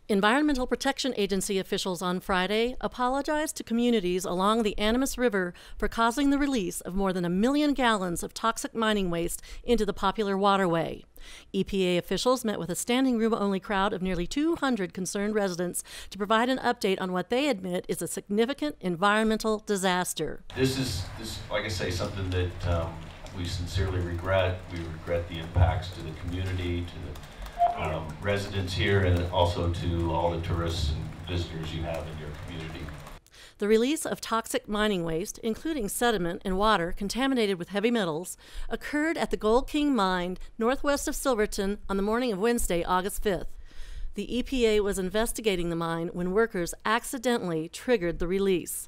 Environmental Protection Agency officials on Friday apologized to communities along the Animas River for causing the release of more than 1 million gallons of toxic mining waste into the popular waterway. EPA officials met with a standing room-only crowd of nearly 200 concerned residents to provide an update on what they admit is a significant environmental disaster. This is, like I say, something that we sincerely regret. We regret the impacts to the community, to the residents here, and also to all the tourists and visitors you have in your community. The release of toxic mining waste, including sediment and water contaminated with heavy metals, occurred at the Gold King mine northwest of Silverton on the morning of Wednesday, August 5th. The EPA was investigating the mine when workers accidentally triggered the release.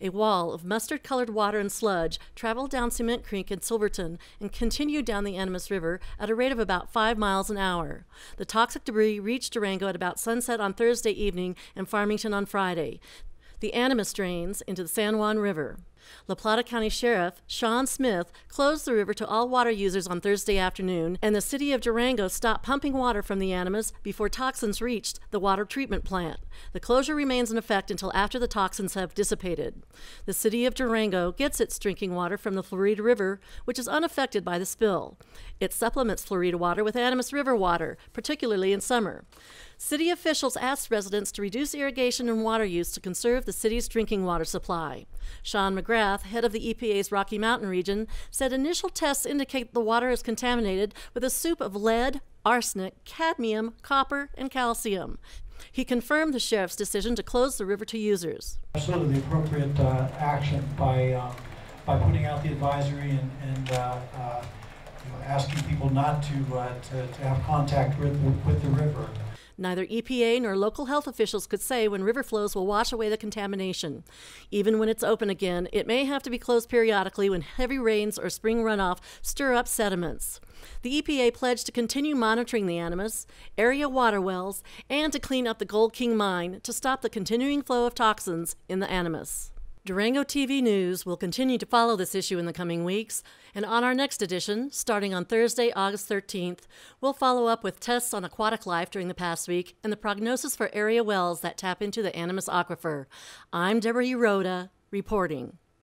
A wall of mustard-colored water and sludge traveled down Cement Creek in Silverton and continued down the Animas River at a rate of about 5 miles an hour. The toxic debris reached Durango at about sunset on Thursday evening and Farmington on Friday. The Animas drains into the San Juan River. La Plata County Sheriff Sean Smith closed the river to all water users on Thursday afternoon, and the city of Durango stopped pumping water from the Animas before toxins reached the water treatment plant. The closure remains in effect until after the toxins have dissipated. The city of Durango gets its drinking water from the Florida River, which is unaffected by the spill. It supplements Florida water with Animas River water, particularly in summer. City officials asked residents to reduce irrigation and water use to conserve the city's drinking water supply. Sean McGrath, head of the EPA's Rocky Mountain region, said initial tests indicate the water is contaminated with a soup of lead, arsenic, cadmium, copper, and calcium. He confirmed the sheriff's decision to close the river to users. Absolutely the appropriate action by putting out the advisory and asking people not to have contact with the river. Neither EPA nor local health officials could say when river flows will wash away the contamination. Even when it's open again, it may have to be closed periodically when heavy rains or spring runoff stir up sediments. The EPA pledged to continue monitoring the Animas, area water wells, and to clean up the Gold King mine to stop the continuing flow of toxins in the Animas. Durango TV News will continue to follow this issue in the coming weeks, and on our next edition, starting on Thursday, August 13th, we'll follow up with tests on aquatic life during the past week and the prognosis for area wells that tap into the Animas aquifer. I'm Deborah Uroda, reporting.